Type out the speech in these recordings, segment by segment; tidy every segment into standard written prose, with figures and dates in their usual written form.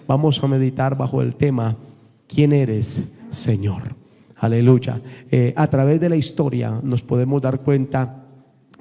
vamos a meditar bajo el tema: ¿quién eres, Señor? Aleluya. A través de la historia nos podemos dar cuenta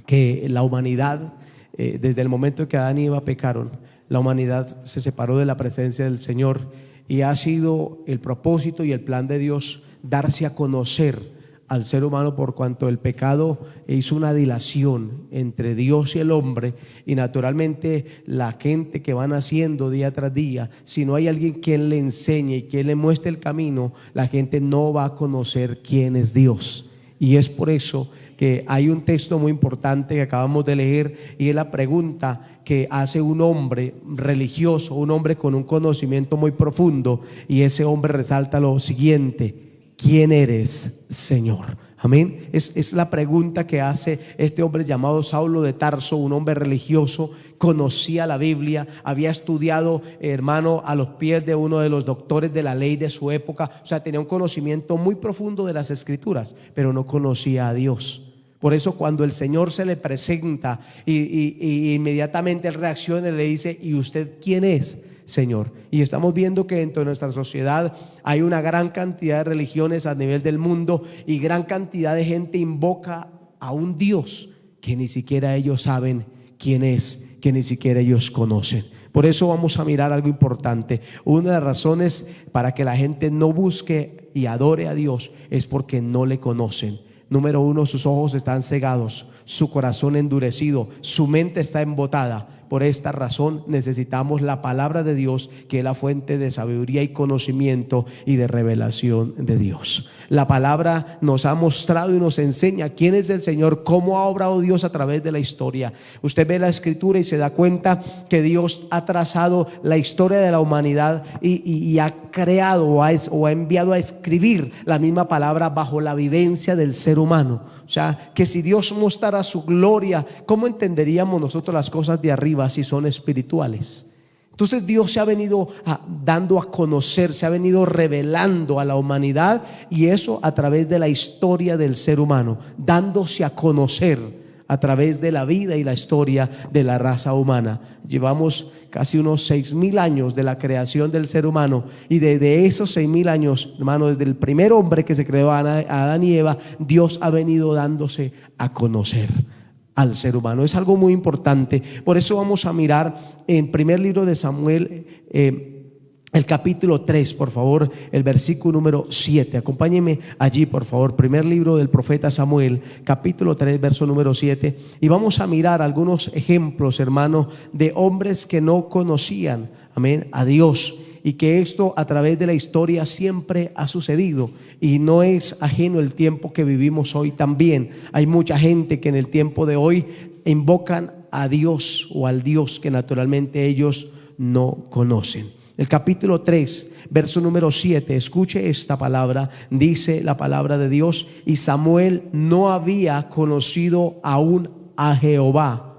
que la humanidad, desde el momento en que Adán y Eva pecaron, la humanidad se separó de la presencia del Señor, y ha sido el propósito y el plan de Dios darse a conocer al ser humano, por cuanto el pecado hizo una dilación entre Dios y el hombre. Y naturalmente la gente que va naciendo día tras día, si no hay alguien quien le enseñe y quien le muestre el camino, la gente no va a conocer quién es Dios. Y es por eso que hay un texto muy importante que acabamos de leer, y es la pregunta que hace un hombre religioso, un hombre con un conocimiento muy profundo, y ese hombre resalta lo siguiente: ¿quién eres, Señor? Amén. Es la pregunta que hace este hombre llamado Saulo de Tarso, un hombre religioso, conocía la Biblia, había estudiado, hermano, a los pies de uno de los doctores de la ley de su época. O sea, tenía un conocimiento muy profundo de las Escrituras, pero no conocía a Dios. Por eso cuando el Señor se le presenta y inmediatamente él reacciona y le dice: ¿y usted quién es, Señor? Y estamos viendo que dentro de nuestra sociedad hay una gran cantidad de religiones a nivel del mundo, y gran cantidad de gente invoca a un Dios que ni siquiera ellos saben quién es, que ni siquiera ellos conocen. Por eso vamos a mirar algo importante. Una de las razones para que la gente no busque y adore a Dios es porque no le conocen. Número uno, sus ojos están cegados, su corazón endurecido, su mente está embotada. Por esta razón necesitamos la palabra de Dios, que es la fuente de sabiduría y conocimiento y de revelación de Dios. La palabra nos ha mostrado y nos enseña quién es el Señor, cómo ha obrado Dios a través de la historia. Usted ve la Escritura y se da cuenta que Dios ha trazado la historia de la humanidad y ha creado o ha enviado a escribir la misma palabra bajo la vivencia del ser humano. O sea, que si Dios mostrara su gloria, ¿cómo entenderíamos nosotros las cosas de arriba si son espirituales? Entonces Dios se ha venido dando a conocer, se ha venido revelando a la humanidad, y eso a través de la historia del ser humano, dándose a conocer a través de la vida y la historia de la raza humana. Llevamos casi unos 6,000 años de la creación del ser humano, y desde esos 6,000 años, hermano, desde el primer hombre que se creó, a Adán y Eva, Dios ha venido dándose a conocer al ser humano. Es algo muy importante. Por eso vamos a mirar en primer libro de Samuel, el capítulo 3, por favor, el versículo número 7. Acompáñenme allí, por favor. Primer libro del profeta Samuel, capítulo 3, verso número 7. Y vamos a mirar algunos ejemplos, hermanos, de hombres que no conocían, amén, a Dios, y que esto a través de la historia siempre ha sucedido, y no es ajeno el tiempo que vivimos hoy también. Hay mucha gente que en el tiempo de hoy invocan a Dios o al Dios que naturalmente ellos no conocen. El capítulo 3, verso número 7, escuche esta palabra. Dice la palabra de Dios: y Samuel no había conocido aún a Jehová.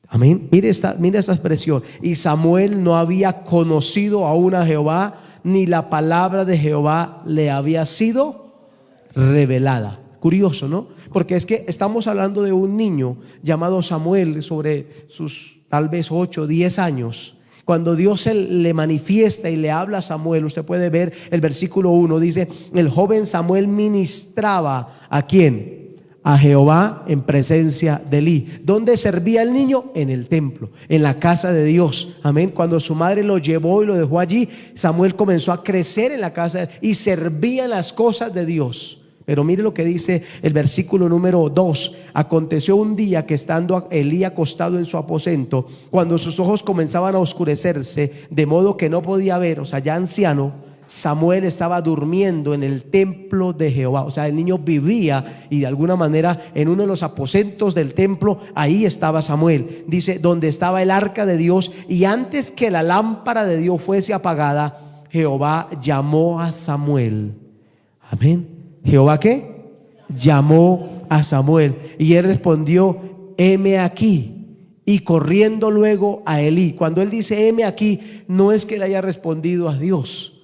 Amén. Mire esta expresión: y Samuel no había conocido aún a Jehová, ni la palabra de Jehová le había sido revelada. Curioso, ¿no? Porque es que estamos hablando de un niño llamado Samuel, sobre sus tal vez 8 o 10 años. Cuando Dios le manifiesta y le habla a Samuel, usted puede ver el versículo 1, dice: el joven Samuel ministraba ¿a quién? A Jehová en presencia de Elí. ¿Dónde servía el niño? En el templo, en la casa de Dios. Amén. Cuando su madre lo llevó y lo dejó allí, Samuel comenzó a crecer en la casa y servía las cosas de Dios. Pero mire lo que dice el versículo número 2. Aconteció un día que, estando Elí acostado en su aposento, cuando sus ojos comenzaban a oscurecerse, de modo que no podía ver, o sea, ya anciano, Samuel estaba durmiendo en el templo de Jehová. O sea, el niño vivía, y de alguna manera en uno de los aposentos del templo, ahí estaba Samuel. Dice: donde estaba el arca de Dios, y antes que la lámpara de Dios fuese apagada, Jehová llamó a Samuel. Amén. ¿Jehová qué? Llamó a Samuel, y él respondió: heme aquí. Y corriendo luego a Elí. Cuando él dice heme aquí, no es que le haya respondido a Dios,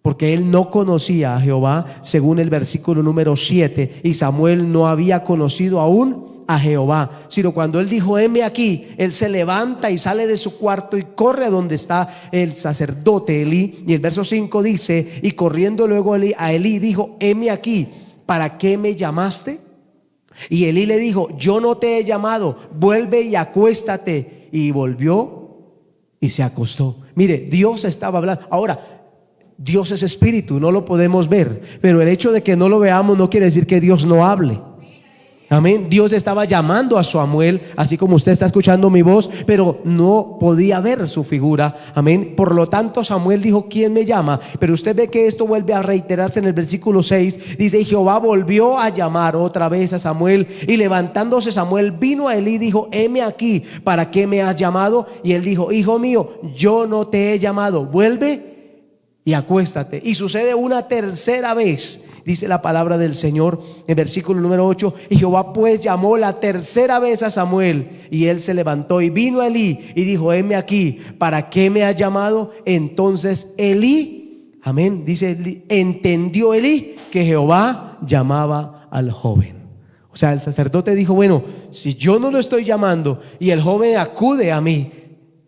porque él no conocía a Jehová, según el versículo número 7. Y Samuel no había conocido aún a Jehová, sino cuando él dijo, heme aquí, él se levanta y sale de su cuarto y corre a donde está el sacerdote Elí. Y el verso 5 dice, y corriendo luego a Elí dijo, heme aquí, ¿para qué me llamaste? Y Elí le dijo, yo no te he llamado, vuelve y acuéstate. Y volvió y se acostó. Mire, Dios estaba hablando. Ahora, Dios es espíritu, no lo podemos ver, pero el hecho de que no lo veamos no quiere decir que Dios no hable. Amén. Dios estaba llamando a Samuel, así como usted está escuchando mi voz, pero no podía ver su figura. Amén. Por lo tanto, Samuel dijo, ¿quién me llama? Pero usted ve que esto vuelve a reiterarse en el versículo 6. Dice, y Jehová volvió a llamar otra vez a Samuel, y levantándose Samuel vino a Elí y dijo, heme aquí, ¿para qué me has llamado? Y él dijo, hijo mío, yo no te he llamado, vuelve y acuéstate. Y sucede una tercera vez, dice la palabra del Señor en versículo número 8. Y Jehová pues llamó la tercera vez a Samuel, y él se levantó y vino a Elí y dijo, heme aquí, ¿para qué me has llamado? Entonces Elí, amén, dice, entendió Elí que Jehová llamaba al joven. O sea, el sacerdote dijo, bueno, si yo no lo estoy llamando y el joven acude a mí,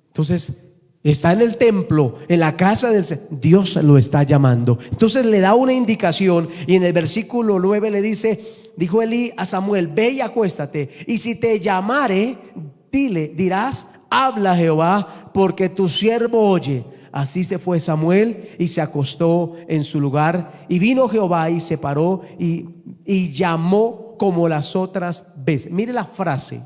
entonces está en el templo, en la casa del Señor, Dios lo está llamando. Entonces le da una indicación, y en el versículo 9 le dice, dijo Elí a Samuel, ve y acuéstate, y si te llamare, dirás, habla Jehová, porque tu siervo oye. Así se fue Samuel y se acostó en su lugar, y vino Jehová y se paró y llamó como las otras veces. Mire la frase,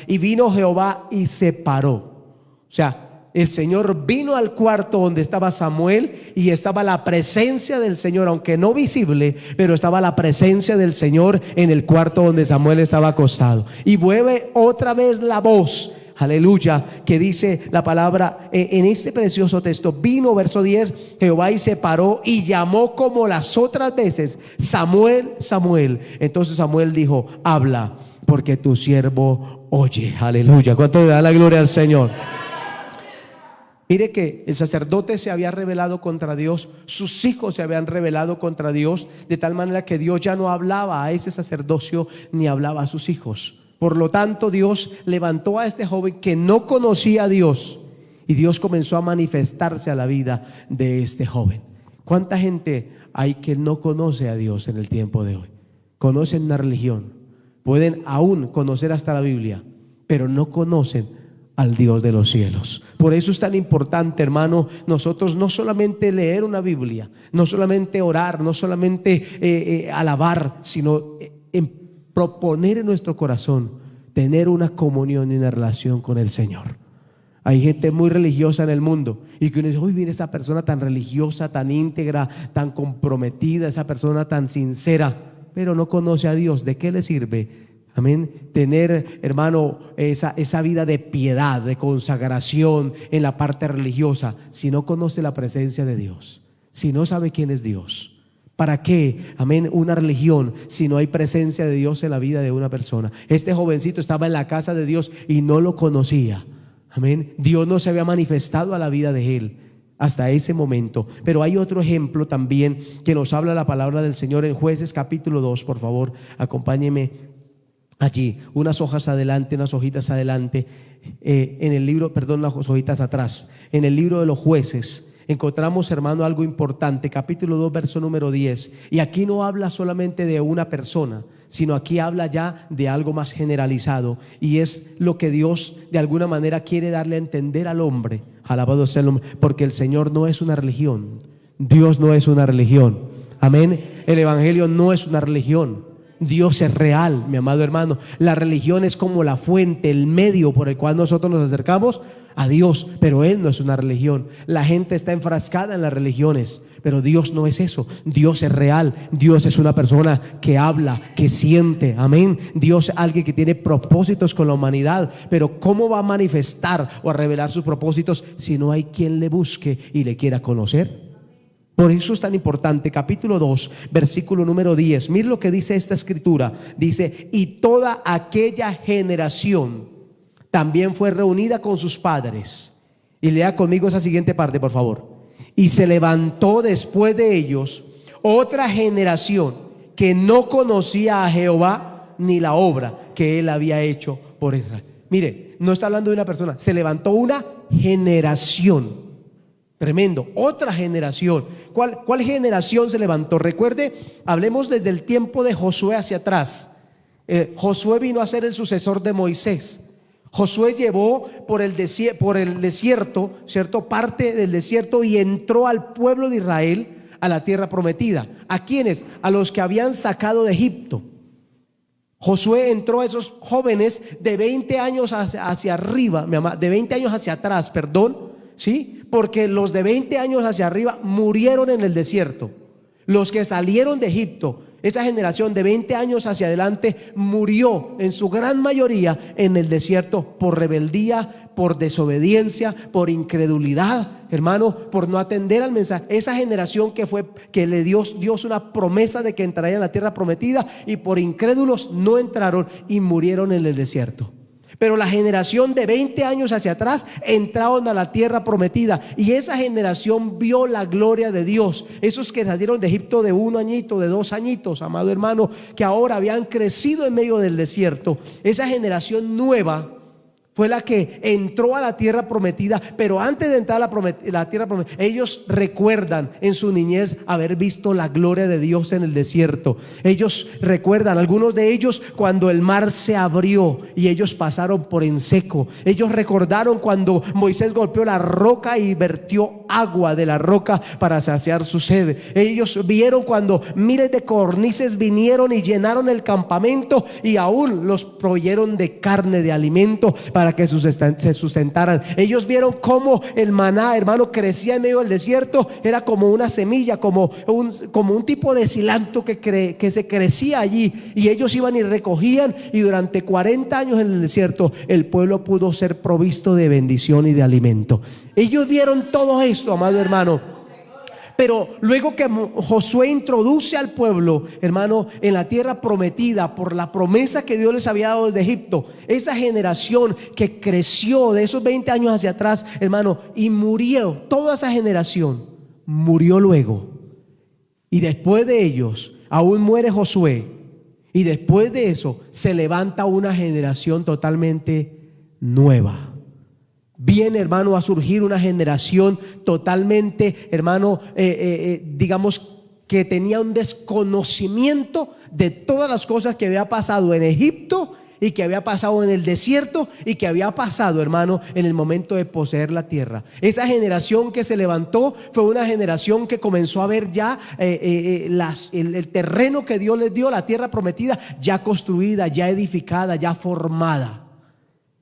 y vino Jehová y se paró. O sea, el Señor vino al cuarto donde estaba Samuel, y estaba la presencia del Señor, aunque no visible, pero estaba la presencia del Señor en el cuarto donde Samuel estaba acostado. Y vuelve otra vez la voz, aleluya, que dice la palabra en este precioso texto, vino, verso 10, Jehová y se paró y llamó como las otras veces, Samuel, Samuel. Entonces Samuel dijo, habla, porque tu siervo oye. Aleluya. ¿Cuánto le da la gloria al Señor? Mire que el sacerdote se había rebelado contra Dios, sus hijos se habían rebelado contra Dios, de tal manera que Dios ya no hablaba a ese sacerdocio ni hablaba a sus hijos. Por lo tanto, Dios levantó a este joven que no conocía a Dios, y Dios comenzó a manifestarse a la vida de este joven. ¿Cuánta gente hay que no conoce a Dios en el tiempo de hoy? Conocen la religión, pueden aún conocer hasta la Biblia, pero no conocen al Dios de los cielos. Por eso es tan importante, hermano, nosotros no solamente leer una Biblia, no solamente orar, no solamente alabar, sino proponer en nuestro corazón tener una comunión y una relación con el Señor. Hay gente muy religiosa en el mundo, y que uno dice, uy, mira esa persona tan religiosa, tan íntegra, tan comprometida, esa persona tan sincera, pero no conoce a Dios. ¿De qué le sirve? Amén. Tener, hermano, esa vida de piedad, de consagración en la parte religiosa, si no conoce la presencia de Dios, si no sabe quién es Dios. ¿Para qué, amén, una religión si no hay presencia de Dios en la vida de una persona? Este jovencito estaba en la casa de Dios y no lo conocía. Amén. Dios no se había manifestado a la vida de él hasta ese momento. Pero hay otro ejemplo también que nos habla la palabra del Señor en Jueces capítulo 2. Por favor, acompáñeme allí, unas hojas adelante, unas hojitas adelante, en el libro, perdón, las hojitas atrás, en el libro de los Jueces, encontramos, hermano, algo importante, capítulo 2, verso número 10, y aquí no habla solamente de una persona, sino aquí habla ya de algo más generalizado, y es lo que Dios de alguna manera quiere darle a entender al hombre. Alabado sea el nombre, porque el Señor no es una religión, Dios no es una religión, amén. El evangelio no es una religión, Dios es real, mi amado hermano. La religión es como la fuente, el medio por el cual nosotros nos acercamos a Dios, pero Él no es una religión. La gente está enfrascada en las religiones, pero Dios no es eso. Dios es real. Dios es una persona que habla, que siente, amén. Dios es alguien que tiene propósitos con la humanidad, pero ¿cómo va a manifestar o a revelar sus propósitos si no hay quien le busque y le quiera conocer? Por eso es tan importante, capítulo 2, versículo número 10. Mire lo que dice esta escritura. Dice, y toda aquella generación también fue reunida con sus padres. Y lea conmigo esa siguiente parte, por favor. Y se levantó después de ellos otra generación que no conocía a Jehová ni la obra que él había hecho por Israel. Mire, no está hablando de una persona, se levantó una generación. Tremendo, otra generación. ¿Cuál generación se levantó? Recuerde, hablemos desde el tiempo de Josué hacia atrás. Josué vino a ser el sucesor de Moisés. Josué llevó por el desierto, ¿cierto? Parte del desierto, y entró al pueblo de Israel a la tierra prometida. ¿A quiénes? A los que habían sacado de Egipto. Josué entró a esos jóvenes de 20 años hacia arriba, de 20 años hacia atrás, perdón, ¿sí? Porque los de 20 años hacia arriba murieron en el desierto. Los que salieron de Egipto, esa generación de 20 años hacia adelante, murió en su gran mayoría en el desierto por rebeldía, por desobediencia, por incredulidad, hermano, por no atender al mensaje. Esa generación que le dio Dios una promesa de que entraría en la tierra prometida, y por incrédulos no entraron y murieron en el desierto. Pero la generación de 20 años hacia atrás entraron a la tierra prometida, y esa generación vio la gloria de Dios. Esos que salieron de Egipto de 1 añito, de 2 añitos, amado hermano, que ahora habían crecido en medio del desierto. Esa generación nueva fue la que entró a la tierra prometida. Pero antes de entrar a la tierra prometida, ellos recuerdan en su niñez haber visto la gloria de Dios en el desierto. Ellos recuerdan, algunos de ellos, cuando el mar se abrió y ellos pasaron por en seco. Ellos recordaron cuando Moisés golpeó la roca y vertió agua de la roca para saciar su sed. Ellos vieron cuando miles de codornices vinieron y llenaron el campamento, y aún los proveyeron de carne, de alimento, para que se sustentaran. Ellos vieron cómo el maná, hermano, crecía en medio del desierto. Era como una semilla, como un tipo de cilantro que se crecía allí, y ellos iban y recogían, y durante 40 años en el desierto el pueblo pudo ser provisto de bendición y de alimento. Ellos vieron todo esto, amado hermano. Pero luego que Josué introduce al pueblo, hermano, en la tierra prometida por la promesa que Dios les había dado desde Egipto, esa generación que creció de esos 20 años hacia atrás, hermano, y murió, toda esa generación murió luego. Y después de ellos, aún muere Josué, y después de eso se levanta una generación totalmente nueva. Viene, hermano, a surgir una generación totalmente, hermano, digamos que tenía un desconocimiento de todas las cosas que había pasado en Egipto, y que había pasado en el desierto, y que había pasado, hermano, en el momento de poseer la tierra. Esa generación que se levantó fue una generación que comenzó a ver ya el terreno que Dios les dio, la tierra prometida, ya construida, ya edificada, ya formada.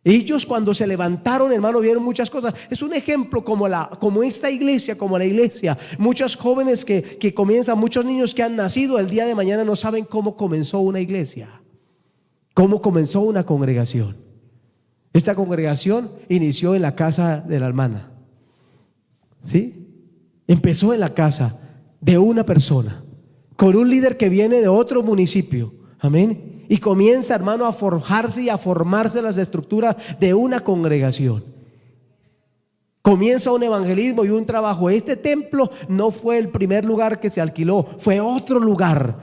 Ellos, cuando se levantaron, hermano, vieron muchas cosas. Es un ejemplo como esta iglesia, como la iglesia. Muchos jóvenes que comienzan, muchos niños que han nacido el día de mañana no saben cómo comenzó una iglesia, cómo comenzó una congregación. Esta congregación inició en la casa de la hermana, ¿sí? Empezó en la casa de una persona, con un líder que viene de otro municipio. Amén. Y comienza, hermano, a forjarse y a formarse las estructuras de una congregación. Comienza un evangelismo y un trabajo. Este templo no fue el primer lugar que se alquiló, fue otro lugar.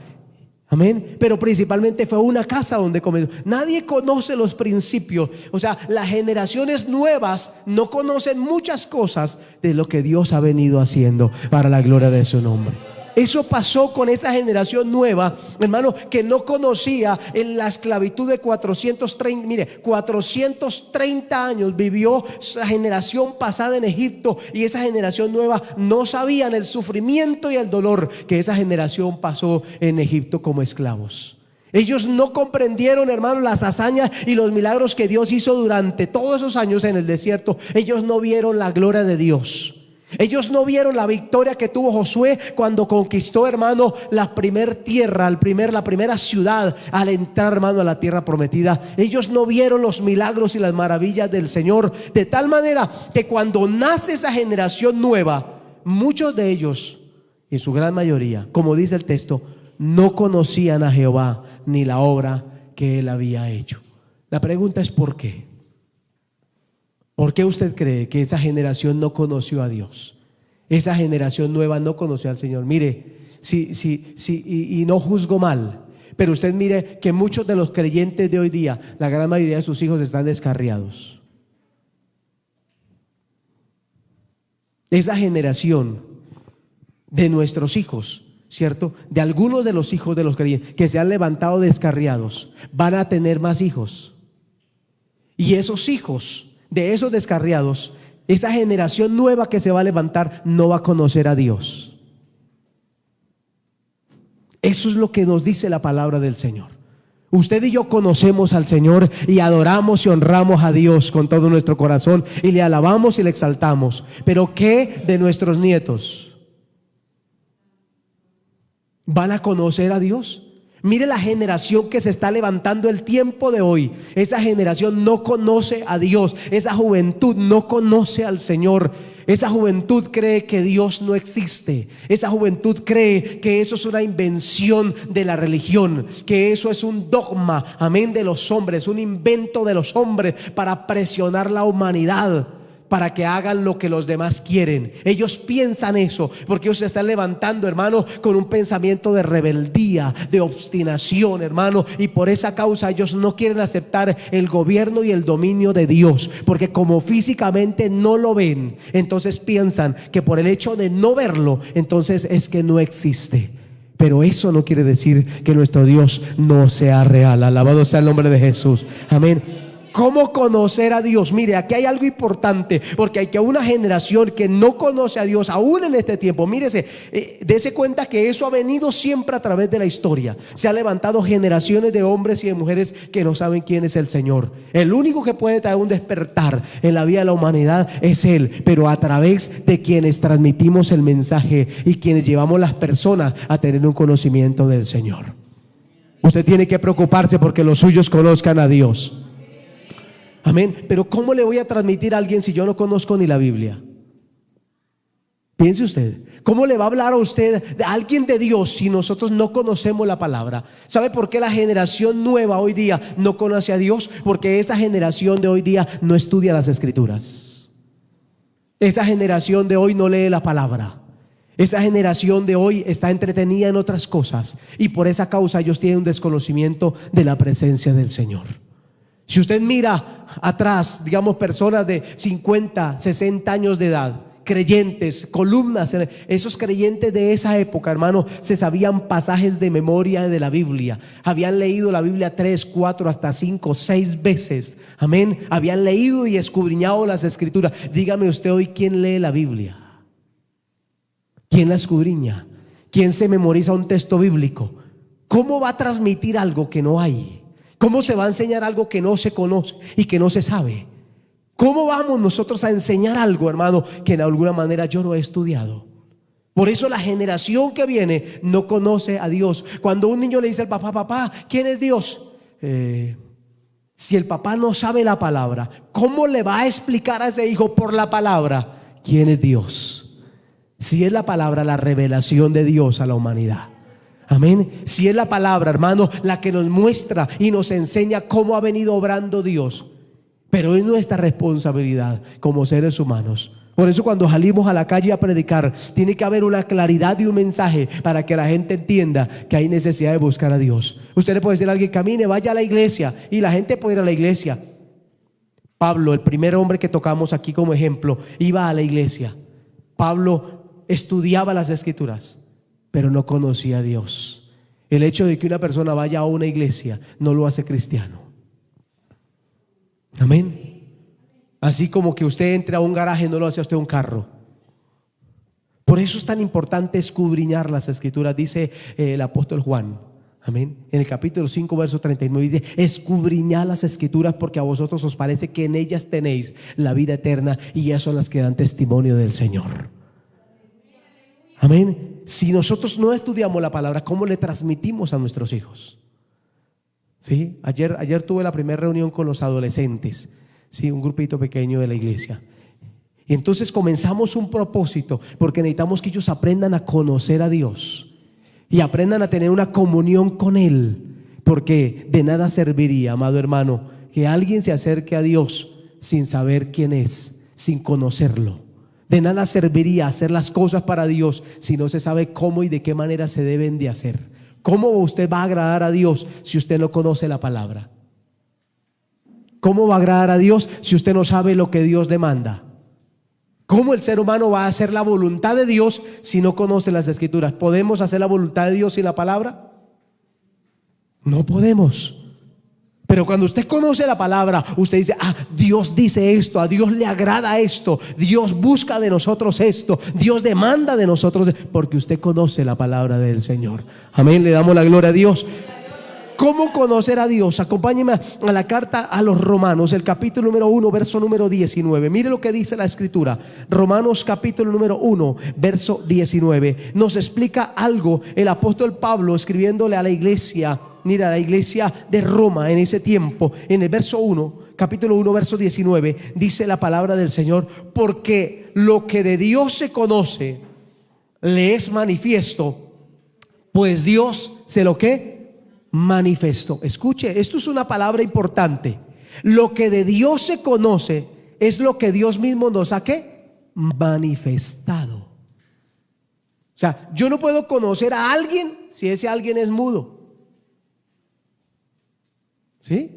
Amén. Pero principalmente fue una casa donde comenzó. Nadie conoce los principios. O sea, las generaciones nuevas no conocen muchas cosas de lo que Dios ha venido haciendo para la gloria de su nombre. Eso pasó con esa generación nueva, hermano, que no conocía en la esclavitud de 430. Mire, 430 años vivió la generación pasada en Egipto, y esa generación nueva no sabían el sufrimiento y el dolor que esa generación pasó en Egipto como esclavos. Ellos no comprendieron, hermano, las hazañas y los milagros que Dios hizo durante todos esos años en el desierto. Ellos no vieron la gloria de Dios. Ellos no vieron la victoria que tuvo Josué cuando conquistó, hermano, la primera tierra, la primera ciudad, al entrar, hermano, a la tierra prometida. Ellos no vieron los milagros y las maravillas del Señor, de tal manera que cuando nace esa generación nueva, muchos de ellos, en su gran mayoría, como dice el texto, no conocían a Jehová ni la obra que Él había hecho. La pregunta es ¿por qué? ¿Por qué usted cree que esa generación no conoció a Dios? Esa generación nueva no conoció al Señor. Mire, y no juzgo mal, Pero usted mire que muchos de los creyentes de hoy día, la gran mayoría de sus hijos están descarriados. Esa generación de nuestros hijos, ¿cierto? De algunos de los hijos de los creyentes que se han levantado descarriados, van a tener más hijos. Y esos hijos de esos descarriados, esa generación nueva que se va a levantar, no va a conocer a Dios. Eso es lo que nos dice la palabra del Señor. Usted y yo conocemos al Señor y adoramos y honramos a Dios con todo nuestro corazón y le alabamos y le exaltamos. Pero ¿qué de nuestros nietos? ¿Van a conocer a Dios? Mire la generación que se está levantando el tiempo de hoy. Esa generación no conoce a Dios. Esa juventud no conoce al Señor. Esa juventud cree que Dios no existe. Esa juventud cree que eso es una invención de la religión, que eso es un dogma, amén, de los hombres, un invento de los hombres para presionar la humanidad, para que hagan lo que los demás quieren. Ellos piensan eso porque ellos se están levantando, hermano, con un pensamiento de rebeldía, de obstinación, hermano, y por esa causa ellos no quieren aceptar el gobierno y el dominio de Dios, porque como físicamente no lo ven, entonces piensan que por el hecho de no verlo, entonces es que no existe. Pero eso no quiere decir que nuestro Dios no sea real. Alabado sea el nombre de Jesús. Amén. ¿Cómo conocer a Dios? Mire, aquí hay algo importante, porque hay que una generación que no conoce a Dios aún en este tiempo. Mírese, dése cuenta que eso ha venido siempre a través de la historia. Se han levantado generaciones de hombres y de mujeres que no saben quién es el Señor. El único que puede traer un despertar en la vida de la humanidad es Él, pero a través de quienes transmitimos el mensaje y quienes llevamos las personas a tener un conocimiento del Señor. Usted tiene que preocuparse porque los suyos conozcan a Dios. Amén. Pero ¿cómo le voy a transmitir a alguien si yo no conozco ni la Biblia? Piense usted, ¿cómo le va a hablar a usted de alguien de Dios si nosotros no conocemos la palabra? ¿Sabe por qué la generación nueva hoy día no conoce a Dios? Porque esa generación de hoy día no estudia las Escrituras. Esa generación de hoy no lee la palabra. Esa generación de hoy está entretenida en otras cosas y por esa causa ellos tienen un desconocimiento de la presencia del Señor. Si usted mira atrás, digamos, personas de 50, 60 años de edad, creyentes, columnas, esos creyentes de esa época, hermano, se sabían pasajes de memoria de la Biblia. Habían leído la Biblia 3, 4, hasta 5, 6 veces. Amén. Habían leído y escudriñado las Escrituras. Dígame usted hoy, ¿quién lee la Biblia? ¿Quién la escudriña? ¿Quién se memoriza un texto bíblico? ¿Cómo va a transmitir algo que no hay? ¿Cómo se va a enseñar algo que no se conoce y que no se sabe? ¿Cómo vamos nosotros a enseñar algo, hermano, que en alguna manera yo no he estudiado? Por eso la generación que viene no conoce a Dios. Cuando un niño le dice al papá, papá, ¿quién es Dios? Si el papá no sabe la palabra, ¿cómo le va a explicar a ese hijo por la palabra quién es Dios? Si es la palabra, la revelación de Dios a la humanidad. Amén. Si es la palabra, hermano, la que nos muestra y nos enseña cómo ha venido obrando Dios. Pero es nuestra responsabilidad como seres humanos. Por eso cuando salimos a la calle a predicar, tiene que haber una claridad y un mensaje para que la gente entienda que hay necesidad de buscar a Dios. Usted le puede decir a alguien, camine, vaya a la iglesia, y la gente puede ir a la iglesia. Pablo, el primer hombre que tocamos aquí como ejemplo, iba a la iglesia. Pablo estudiaba las Escrituras, pero no conocía a Dios. El hecho de que una persona vaya a una iglesia no lo hace cristiano. Amén. Así como que usted entre a un garaje no lo hace a usted un carro. Por eso es tan importante escudriñar las Escrituras, dice el apóstol Juan. Amén. En el capítulo 5, verso 39 dice, escudriñad las Escrituras porque a vosotros os parece que en ellas tenéis la vida eterna y ellas son las que dan testimonio del Señor. Amén. Si nosotros no estudiamos la palabra, ¿cómo le transmitimos a nuestros hijos? ¿Sí? Ayer tuve la primera reunión con los adolescentes, ¿sí? Un grupito pequeño de la iglesia. Y entonces comenzamos un propósito, porque necesitamos que ellos aprendan a conocer a Dios y aprendan a tener una comunión con Él, porque de nada serviría, amado hermano, que alguien se acerque a Dios sin saber quién es, sin conocerlo. De nada serviría hacer las cosas para Dios si no se sabe cómo y de qué manera se deben de hacer. ¿Cómo usted va a agradar a Dios si usted no conoce la palabra? ¿Cómo va a agradar a Dios si usted no sabe lo que Dios demanda? ¿Cómo el ser humano va a hacer la voluntad de Dios si no conoce las Escrituras? ¿Podemos hacer la voluntad de Dios sin la palabra? No podemos. Pero cuando usted conoce la palabra, usted dice: Dios dice esto, a Dios le agrada esto, Dios busca de nosotros esto, Dios demanda de nosotros, porque usted conoce la palabra del Señor. Amén, le damos la gloria a Dios. ¿Cómo conocer a Dios? Acompáñeme a la carta a los Romanos, el capítulo número 1, verso número 19. Mire lo que dice la Escritura. Romanos capítulo número 1, verso 19. Nos explica algo el apóstol Pablo escribiéndole a la iglesia. Mira, la iglesia de Roma en ese tiempo, en el verso 1, capítulo 1, verso 19, dice la palabra del Señor: porque lo que de Dios se conoce le es manifiesto, pues Dios se lo que manifestó. Escuche, esto es una palabra importante. Lo que de Dios se conoce es lo que Dios mismo nos ha manifestado. O sea, yo no puedo conocer a alguien si ese alguien es mudo. ¿Sí?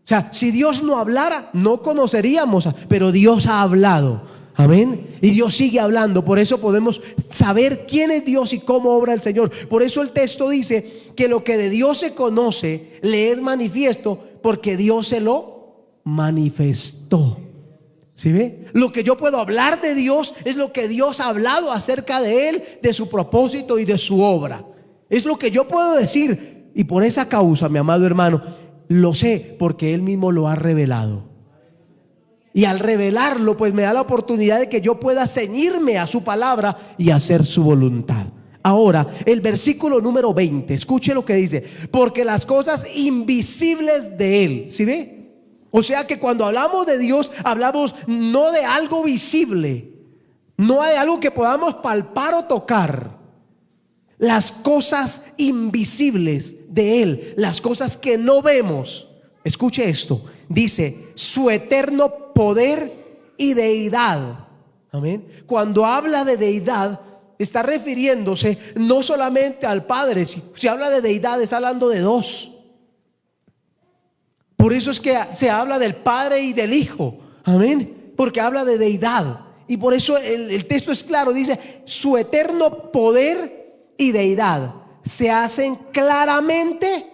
O sea, si Dios no hablara, no conoceríamos, pero Dios ha hablado. Amén. Y Dios sigue hablando. Por eso podemos saber quién es Dios y cómo obra el Señor. Por eso el texto dice que lo que de Dios se conoce le es manifiesto, porque Dios se lo manifestó. ¿Sí ve? Lo que yo puedo hablar de Dios es lo que Dios ha hablado acerca de Él, de su propósito y de su obra. Es lo que yo puedo decir. Y por esa causa, mi amado hermano, lo sé porque Él mismo lo ha revelado. Y al revelarlo, pues me da la oportunidad de que yo pueda ceñirme a su palabra y hacer su voluntad. Ahora, el versículo número 20, escuche lo que dice: porque las cosas invisibles de Él, ¿sí ve? O sea que cuando hablamos de Dios, hablamos no de algo visible, no de algo que podamos palpar o tocar. Las cosas invisibles de Él, las cosas que no vemos. Escuche esto, dice: su eterno poder y deidad. Amén. Cuando habla de deidad, está refiriéndose no solamente al Padre. Si habla de deidad, está hablando de dos. Por eso es que se habla del Padre y del Hijo. Amén. Porque habla de deidad. Y por eso el texto es claro, dice: su eterno poder y deidad se hacen claramente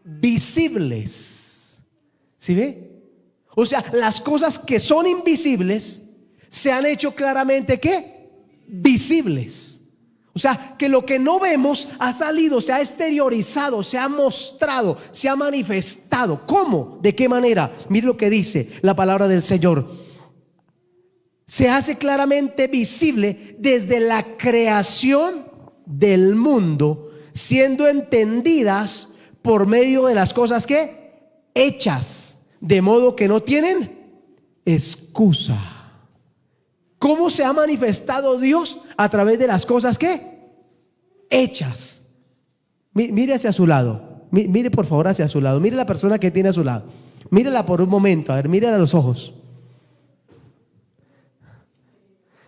visibles. ¿Sí ve? O sea, las cosas que son invisibles se han hecho claramente ¿qué? Visibles. O sea, que lo que no vemos ha salido, se ha exteriorizado, se ha mostrado, se ha manifestado. ¿Cómo? ¿De qué manera? Mire lo que dice la palabra del Señor: se hace claramente visible desde la creación del mundo, siendo entendidas por medio de las cosas que hechas, de modo que no tienen excusa. ¿Cómo se ha manifestado Dios? A través de las cosas que hechas. Mire hacia su lado. Mire por favor hacia su lado. Mire la persona que tiene a su lado. Mírela por un momento. A ver, mírela a los ojos.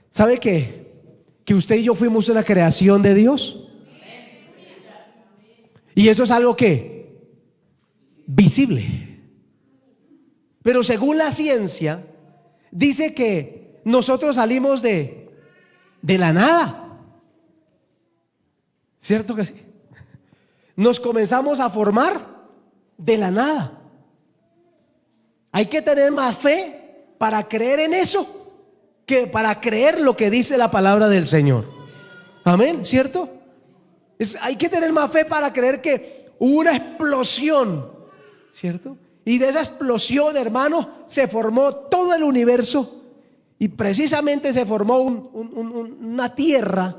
¿Sabe que usted y yo fuimos una creación de Dios? Y eso es algo que visible. Pero según la ciencia, dice que nosotros salimos de la nada. ¿Cierto que sí? Nos comenzamos a formar de la nada. Hay que tener más fe para creer en eso que para creer lo que dice la palabra del Señor. Amén, ¿cierto? Hay que tener más fe para creer que hubo una explosión, ¿cierto? Y de esa explosión, hermano, se formó todo el universo. Y precisamente se formó una tierra,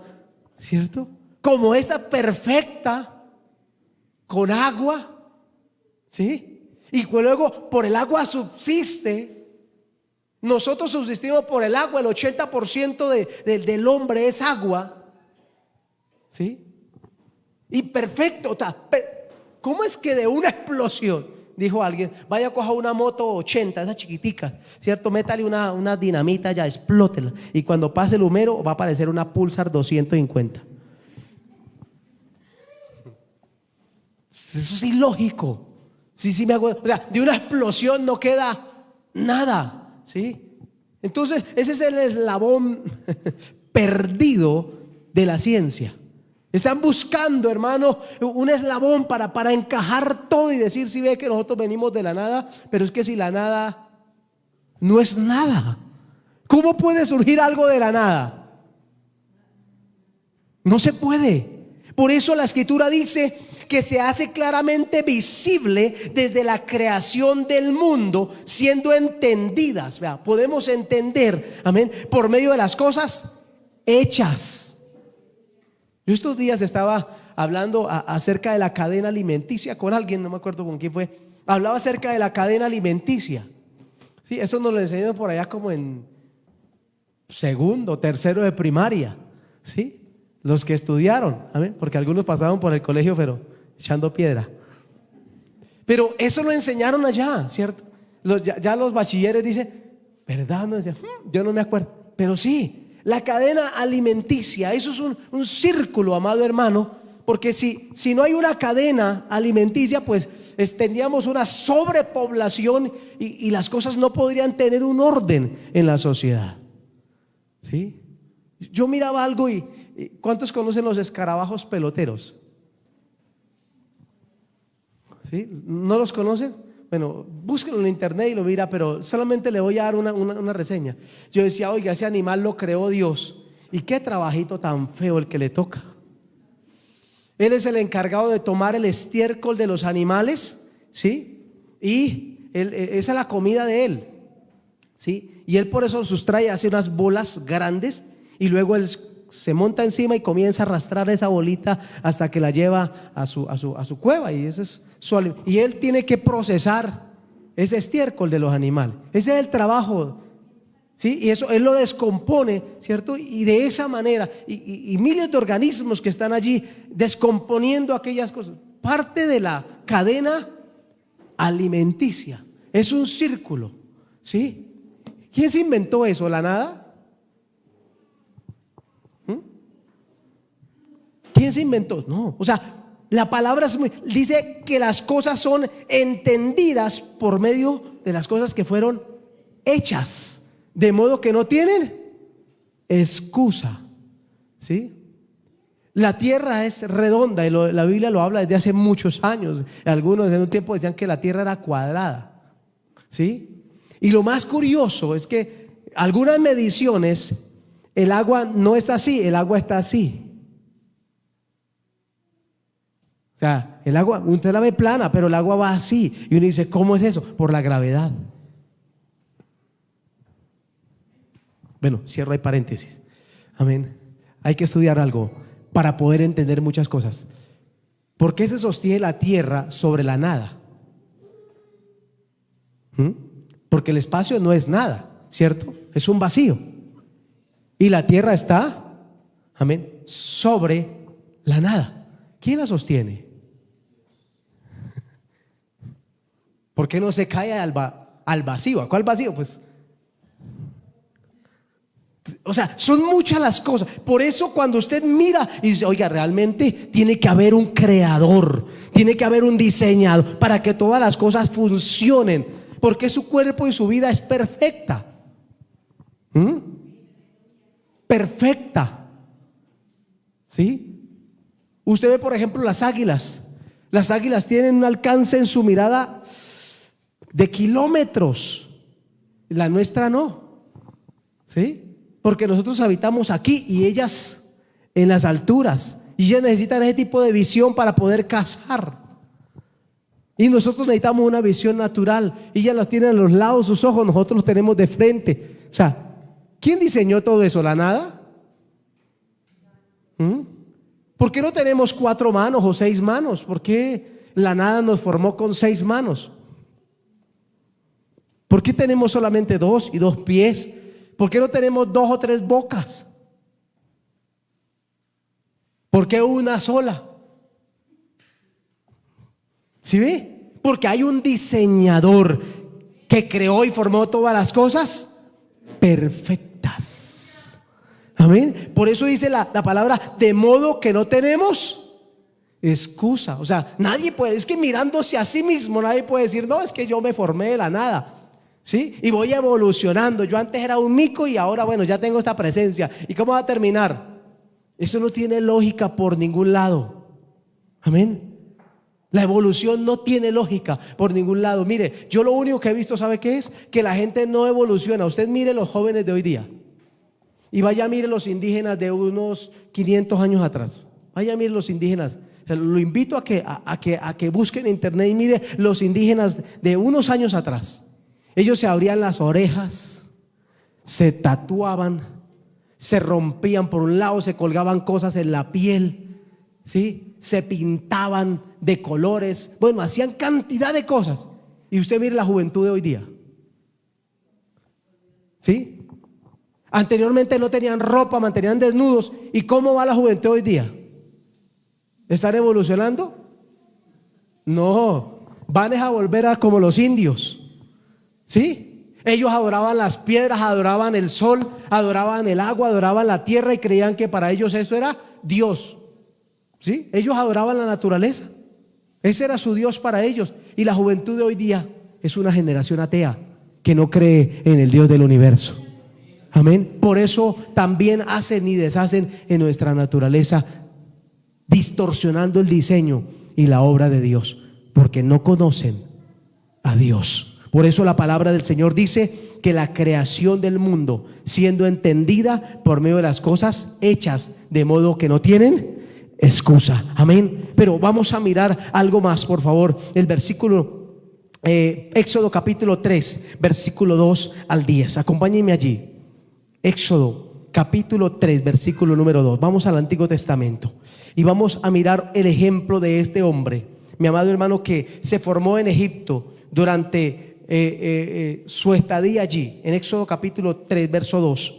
¿cierto? Como esta perfecta, con agua, ¿sí? Y luego por el agua subsiste. Nosotros subsistimos por el agua. El 80% del hombre es agua, ¿sí? Y perfecto. ¿Cómo es que de una explosión? Dijo alguien: vaya a coger una moto 80, esa chiquitica, ¿cierto? Métale una dinamita, ya explótela. Y cuando pase el humero va a aparecer una Pulsar 250. Eso es ilógico. Sí, me hago. O sea, de una explosión no queda nada, ¿sí? Entonces, ese es el eslabón perdido de la ciencia. Están buscando, hermano, un eslabón para encajar todo y decir, si ve que nosotros venimos de la nada, pero es que si la nada no es nada, ¿cómo puede surgir algo de la nada? No se puede. Por eso la Escritura dice que se hace claramente visible desde la creación del mundo, siendo entendidas. Vea, podemos entender, amén, por medio de las cosas hechas. Yo estos días estaba hablando acerca de la cadena alimenticia con alguien, no me acuerdo con quién fue. Hablaba acerca de la cadena alimenticia. Sí, eso nos lo enseñaron por allá como en segundo, tercero de primaria. Sí, los que estudiaron, amén, porque algunos pasaron por el colegio, pero echando piedra. Pero eso lo enseñaron allá, ¿cierto? Ya los bachilleres dicen, ¿verdad? No decían, yo no me acuerdo, pero sí. La cadena alimenticia, eso es un círculo, amado hermano, porque si no hay una cadena alimenticia, pues tendríamos una sobrepoblación y las cosas no podrían tener un orden en la sociedad. ¿Sí? Yo miraba algo y ¿cuántos conocen los escarabajos peloteros? ¿Sí? ¿No los conocen? Bueno, búsquenlo en internet y lo mira, pero solamente le voy a dar una reseña. Yo decía, oiga, ese animal lo creó Dios. Y qué trabajito tan feo el que le toca. Él es el encargado de tomar el estiércol de los animales, ¿sí? Y esa es la comida de él, ¿sí? Y él por eso sustrae, hace unas bolas grandes y luego él se monta encima y comienza a arrastrar esa bolita hasta que la lleva a su cueva, y eso es y él tiene que procesar ese estiércol de los animales. Ese es el trabajo, ¿sí? Y eso él lo descompone, ¿cierto? Y de esa manera y miles de organismos que están allí descomponiendo aquellas cosas. Parte de la cadena alimenticia es un círculo, ¿sí? ¿Quién se inventó eso? ¿La nada? ¿Quién se inventó? No, o sea, la palabra dice que las cosas son entendidas por medio de las cosas que fueron hechas, de modo que no tienen excusa, ¿sí? La tierra es redonda y la Biblia lo habla desde hace muchos años. Algunos en un tiempo decían que la tierra era cuadrada, ¿sí? Y lo más curioso es que algunas mediciones el agua no está así, el agua está así. O sea, el agua, usted la ve plana, pero el agua va así. Y uno dice, ¿cómo es eso? Por la gravedad. Bueno, cierro ahí paréntesis. Amén. Hay que estudiar algo para poder entender muchas cosas. ¿Por qué se sostiene la tierra sobre la nada? Porque el espacio no es nada, ¿cierto? Es un vacío. Y la tierra está, amén, sobre la nada. ¿Quién la sostiene? ¿Por qué no se cae al vacío? ¿A cuál vacío? Pues, o sea, son muchas las cosas. Por eso cuando usted mira y dice, oiga, realmente tiene que haber un creador, tiene que haber un diseñador para que todas las cosas funcionen, porque su cuerpo y su vida es perfecta. Perfecta. ¿Sí? Usted ve, por ejemplo, las águilas. Las águilas tienen un alcance en su mirada de kilómetros. La nuestra no. ¿Sí? Porque nosotros habitamos aquí y ellas en las alturas. Y ellas necesitan ese tipo de visión para poder cazar. Y nosotros necesitamos una visión natural. Ellas las tienen a los lados sus ojos, nosotros los tenemos de frente. O sea, ¿quién diseñó todo eso? ¿La nada? ¿Por qué no tenemos 4 manos o 6 manos? ¿Por qué la nada nos formó con 6 manos? ¿Por qué tenemos solamente 2 y 2 pies? ¿Por qué no tenemos 2 o 3 bocas? ¿Por qué una sola? ¿Sí ve? Porque hay un diseñador que creó y formó todas las cosas perfectas. Amén. Por eso dice la palabra, de modo que no tenemos excusa. O sea, nadie puede, es que mirándose a sí mismo, nadie puede decir, no, es que yo me formé de la nada. ¿Sí? Y voy evolucionando. Yo antes era un mico y ahora, bueno, ya tengo esta presencia. ¿Y cómo va a terminar? Eso no tiene lógica por ningún lado. Amén. La evolución no tiene lógica por ningún lado. Mire, yo lo único que he visto, ¿sabe qué es? Que la gente no evoluciona. Usted mire los jóvenes de hoy día y vaya, mire los indígenas de unos 500 años atrás. Vaya, mire los indígenas. O sea, lo invito a que busquen en internet y mire los indígenas de unos años atrás. Ellos se abrían las orejas, se tatuaban, se rompían por un lado, se colgaban cosas en la piel, ¿sí? Se pintaban de colores, bueno, hacían cantidad de cosas. Y usted mire la juventud de hoy día, ¿sí? Anteriormente no tenían ropa, mantenían desnudos. ¿Y cómo va la juventud hoy día? ¿Están evolucionando? No, van a volver a como los indios. ¿Sí? Ellos adoraban las piedras, adoraban el sol, adoraban el agua, adoraban la tierra y creían que para ellos eso era Dios. ¿Sí? Ellos adoraban la naturaleza. Ese era su Dios para ellos. Y la juventud de hoy día es una generación atea que no cree en el Dios del universo. Amén. Por eso también hacen y deshacen en nuestra naturaleza, distorsionando el diseño y la obra de Dios, porque no conocen a Dios. Por eso la palabra del Señor dice que la creación del mundo, siendo entendida por medio de las cosas hechas, de modo que no tienen excusa. Amén. Pero vamos a mirar algo más, por favor. El versículo Éxodo capítulo 3, versículo 2 al 10. Acompáñenme allí. Éxodo capítulo 3, versículo número 2. Vamos al Antiguo Testamento y vamos a mirar el ejemplo de este hombre, mi amado hermano, que se formó en Egipto durante su estadía allí, en Éxodo capítulo 3, verso 2.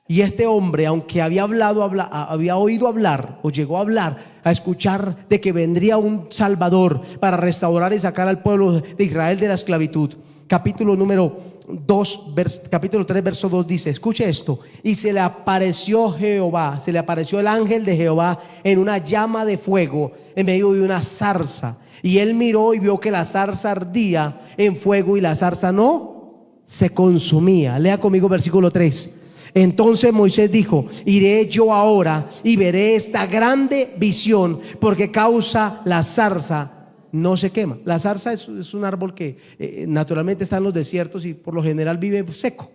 Y este hombre, aunque había oído hablar o llegó a hablar, a escuchar de que vendría un Salvador para restaurar y sacar al pueblo de Israel de la esclavitud, capítulo número 2, capítulo 3, verso 2 dice, escuche esto: y se le apareció Jehová, se le apareció el ángel de Jehová en una llama de fuego en medio de una zarza. Y él miró y vio que la zarza ardía en fuego y la zarza no se consumía. Lea conmigo versículo 3. Entonces Moisés dijo: iré yo ahora y veré esta grande visión, porque causa la zarza no se quema. La zarza es un árbol que naturalmente está en los desiertos y por lo general vive seco.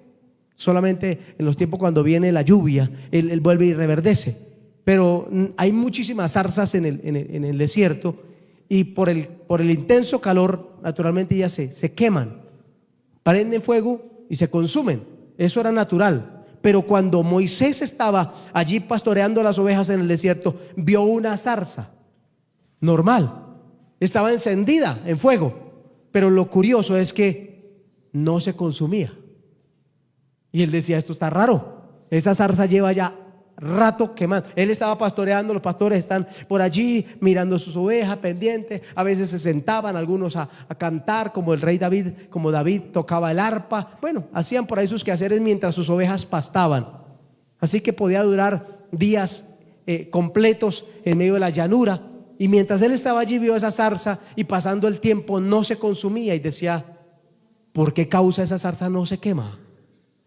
Solamente en los tiempos cuando viene la lluvia, él vuelve y reverdece. Pero hay muchísimas zarzas en el desierto, y por el intenso calor naturalmente ya se queman, prenden fuego y se consumen. Eso era natural. Pero cuando Moisés estaba allí pastoreando las ovejas en el desierto, vio una zarza normal, estaba encendida en fuego, pero lo curioso es que no se consumía. Y él decía: esto está raro, esa zarza lleva ya rato quemando. Él estaba pastoreando, los pastores están por allí mirando sus ovejas pendientes. A veces se sentaban algunos a cantar, como el rey David, como David tocaba el arpa. Bueno, hacían por ahí sus quehaceres mientras sus ovejas pastaban. Así que podía durar días completos en medio de la llanura. Y mientras él estaba allí, vio esa zarza, y pasando el tiempo no se consumía, y decía: ¿por qué causa esa zarza no se quema?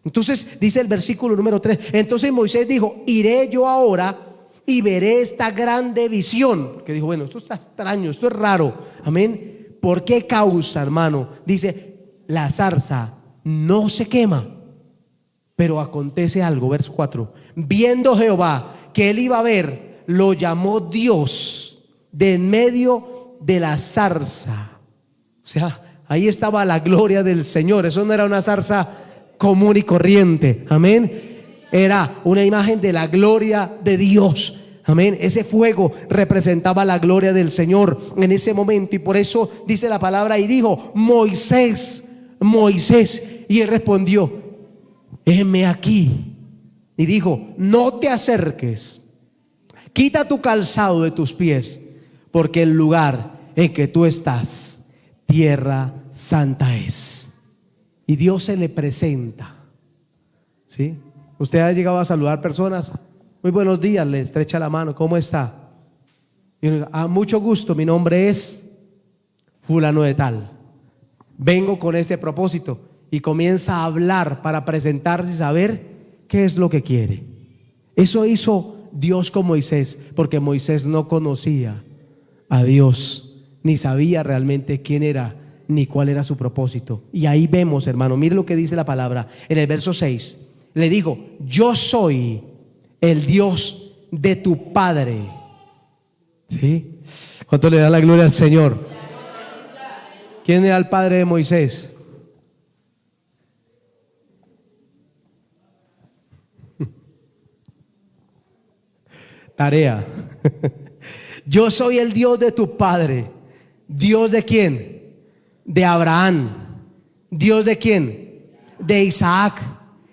Entonces dice el versículo número 3: entonces Moisés dijo: iré yo ahora y veré esta grande visión. Que dijo: bueno, esto está extraño, esto es raro. Amén. ¿Por qué causa, hermano? Dice: la zarza no se quema. Pero acontece algo, verso 4: viendo Jehová que él iba a ver, lo llamó Dios de en medio de la zarza. O sea, ahí estaba la gloria del Señor. Eso no era una zarza común y corriente. Amén. Era una imagen de la gloria de Dios. Amén. Ese fuego representaba la gloria del Señor en ese momento. Y por eso dice la palabra: y dijo: Moisés, Moisés. Y él respondió: heme aquí. Y dijo: no te acerques, quita tu calzado de tus pies, porque el lugar en que tú estás, tierra santa es. Y Dios se le presenta. ¿Sí? Usted ha llegado a saludar personas: muy buenos días, le estrecha la mano, ¿cómo está? Y uno dice, mucho gusto, mi nombre es fulano de tal. Vengo con este propósito. Y comienza a hablar para presentarse y saber qué es lo que quiere. Eso hizo Dios con Moisés, porque Moisés no conocía a Dios, ni sabía realmente quién era, ni cuál era su propósito. Y ahí vemos, hermano, mire lo que dice la palabra en el verso 6. Le dijo, yo soy el Dios de tu padre. ¿Sí? ¿Cuánto le da la gloria al Señor? ¿Quién era el padre de Moisés? Tarea. Yo soy el Dios de tu padre. ¿Dios de quién? De Abraham. ¿Dios de quién? De Isaac.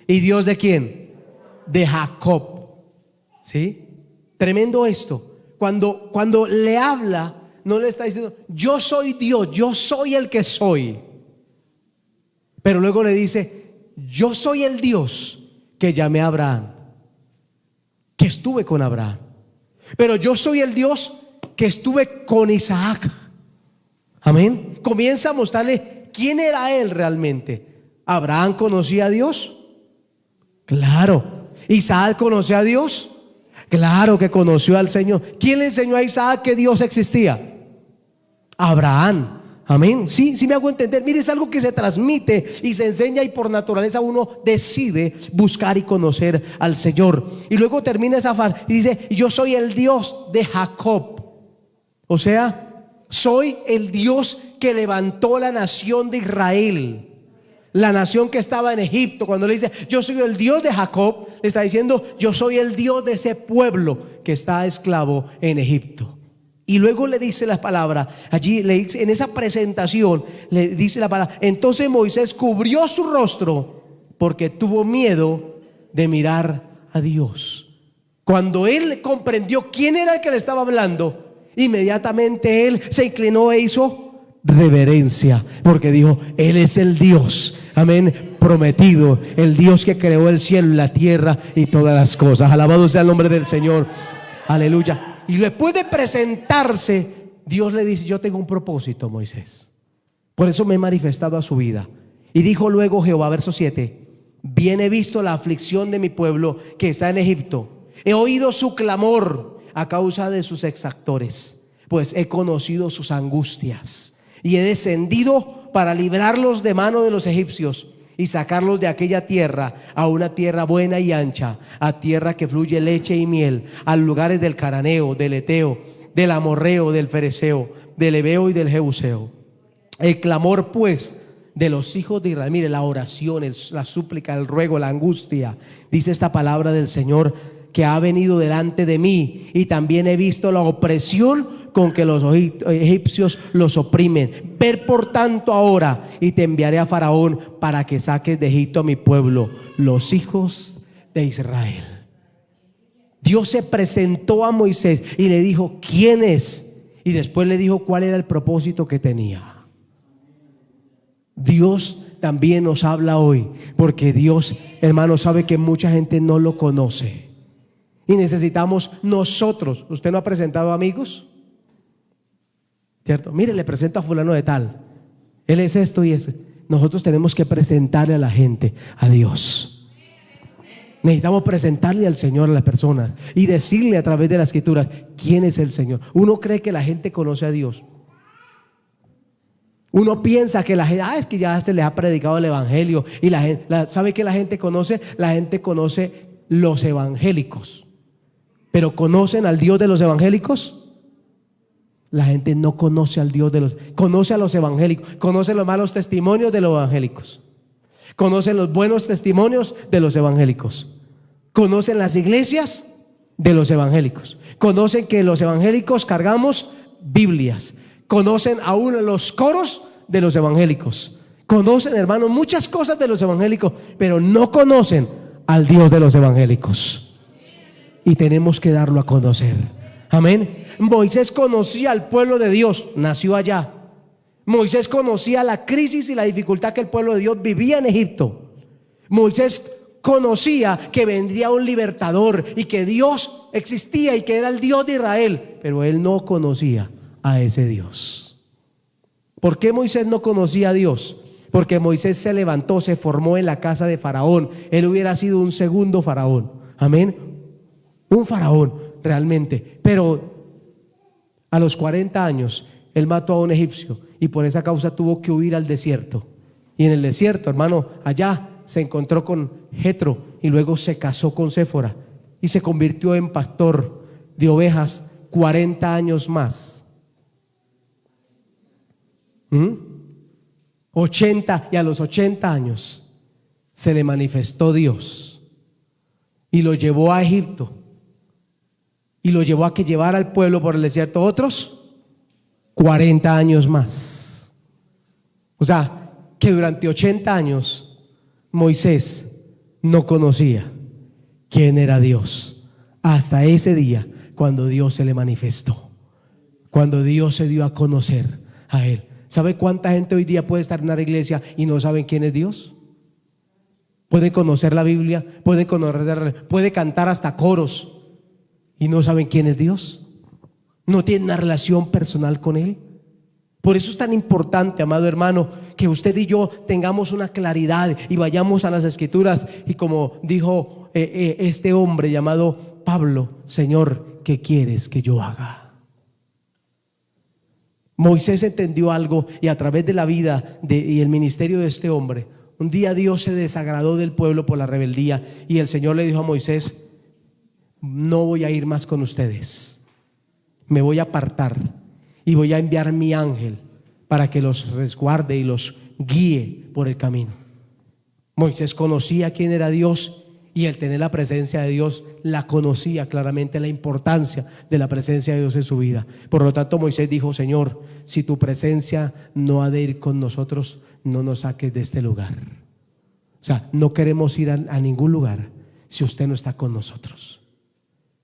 ¿Y Dios de quién? De Jacob. ¿Sí? Tremendo esto. Cuando le habla, no le está diciendo, yo soy Dios, yo soy el que soy. Pero luego le dice, yo soy el Dios que llamé a Abraham, que estuve con Abraham. Pero yo soy el Dios que estuve con Isaac. Amén. Comienza a mostrarle quién era él realmente. ¿Abraham conocía a Dios? Claro. ¿Isaac conocía a Dios? Claro que conoció al Señor. ¿Quién le enseñó a Isaac que Dios existía? Abraham. Amén. Sí me hago entender. Mire, es algo que se transmite y se enseña, y por naturaleza uno decide buscar y conocer al Señor. Y luego termina esa frase y dice, yo soy el Dios de Jacob. O sea, soy el Dios que levantó la nación de Israel, la nación que estaba en Egipto. Cuando le dice, yo soy el Dios de Jacob, le está diciendo, yo soy el Dios de ese pueblo que está esclavo en Egipto. Y luego le dice las palabras, allí en esa presentación le dice la palabra, entonces Moisés cubrió su rostro porque tuvo miedo de mirar a Dios. Cuando él comprendió quién era el que le estaba hablando, inmediatamente él se inclinó e hizo reverencia, porque dijo, él es el Dios, amén, prometido, el Dios que creó el cielo y la tierra y todas las cosas. Alabado sea el nombre del Señor. Aleluya. Y después de presentarse, Dios le dice, yo tengo un propósito, Moisés, por eso me he manifestado a su vida. Y dijo luego Jehová, verso 7, bien he visto la aflicción de mi pueblo que está en Egipto, he oído su clamor a causa de sus exactores, pues he conocido sus angustias, y he descendido para librarlos de mano de los egipcios y sacarlos de aquella tierra a una tierra buena y ancha, a tierra que fluye leche y miel, a lugares del Cananeo, del Eteo, del Amorreo, del Fereceo, del Ebeo y del Jebuseo. El clamor pues de los hijos de Israel, mire, la oración, la súplica, el ruego, la angustia, dice esta palabra del Señor, que ha venido delante de mí, y también he visto la opresión con que los egipcios los oprimen. Ver por tanto ahora, y te enviaré a Faraón para que saques de Egipto a mi pueblo, los hijos de Israel. Dios se presentó a Moisés y le dijo quién es, y después le dijo cuál era el propósito que tenía. Dios también nos habla hoy, porque Dios, hermano, sabe que mucha gente no lo conoce. Y necesitamos nosotros. ¿Usted no ha presentado amigos? ¿Cierto? Mire, le presento a fulano de tal. Él es esto y eso. Nosotros tenemos que presentarle a la gente a Dios. Necesitamos presentarle al Señor a las personas y decirle a través de las Escrituras quién es el Señor. Uno cree que la gente conoce a Dios. Uno piensa que la gente, es que ya se les ha predicado el evangelio. Y la gente, ¿sabe qué la gente conoce? La gente conoce los evangélicos. Pero ¿conocen al Dios de los evangélicos? La gente no conoce al Dios de los, conoce a los evangélicos, conoce los malos testimonios de los evangélicos, conocen los buenos testimonios de los evangélicos, conocen las iglesias de los evangélicos, conocen que los evangélicos cargamos Biblias, conocen aún los coros de los evangélicos, conocen, hermanos, muchas cosas de los evangélicos, pero no conocen al Dios de los evangélicos. Y tenemos que darlo a conocer. Amén. Moisés conocía al pueblo de Dios, nació allá. Moisés conocía la crisis y la dificultad que el pueblo de Dios vivía en Egipto. Moisés conocía que vendría un libertador y que Dios existía y que era el Dios de Israel, pero él no conocía a ese Dios. ¿Por qué Moisés no conocía a Dios? Porque Moisés se levantó, se formó en la casa de Faraón. Él hubiera sido un segundo faraón. Amén. Un faraón realmente. Pero a los 40 años él mató a un egipcio y por esa causa tuvo que huir al desierto. Y en el desierto, hermano, allá se encontró con Jetro y luego se casó con Séfora y se convirtió en pastor de ovejas 40 años más. 80, y a los 80 años se le manifestó Dios y lo llevó a Egipto y lo llevó a que llevara al pueblo por el desierto otros 40 años más. O sea, que durante 80 años Moisés no conocía quién era Dios hasta ese día cuando Dios se le manifestó, cuando Dios se dio a conocer a él. ¿Sabe cuánta gente hoy día puede estar en una iglesia y no saben quién es Dios? Pueden conocer la Biblia, puede cantar hasta coros y no saben quién es Dios. No tienen una relación personal con Él. Por eso es tan importante, amado hermano, que usted y yo tengamos una claridad y vayamos a las Escrituras y como dijo este hombre llamado Pablo: Señor, ¿qué quieres que yo haga? Moisés entendió algo y a través de la vida y el ministerio de este hombre, un día Dios se desagradó del pueblo por la rebeldía y el Señor le dijo a Moisés: no voy a ir más con ustedes, me voy a apartar y voy a enviar mi ángel para que los resguarde y los guíe por el camino. Moisés conocía quién era Dios y el tener la presencia de Dios la conocía claramente, la importancia de la presencia de Dios en su vida. Por lo tanto, Moisés dijo: Señor, si tu presencia no ha de ir con nosotros, no nos saques de este lugar. O sea, no queremos ir a ningún lugar si usted no está con nosotros.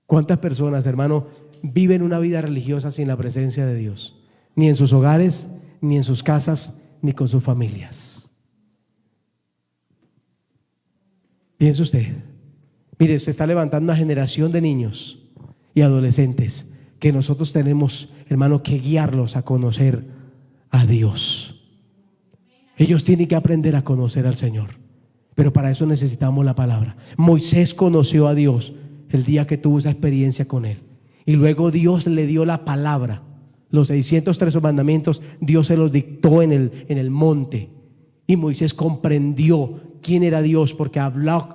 ¿Cuántas personas, hermano, viven una vida religiosa sin la presencia de Dios? Ni en sus hogares, ni en sus casas, ni con sus familias. Piense usted, mire, se está levantando una generación de niños y adolescentes que nosotros tenemos, hermano, que guiarlos a conocer a Dios. Ellos tienen que aprender a conocer al Señor, pero para eso necesitamos la palabra. Moisés conoció a Dios el día que tuvo esa experiencia con Él y luego Dios le dio la palabra. Los 603 mandamientos Dios se los dictó en el monte y Moisés comprendió quién era Dios porque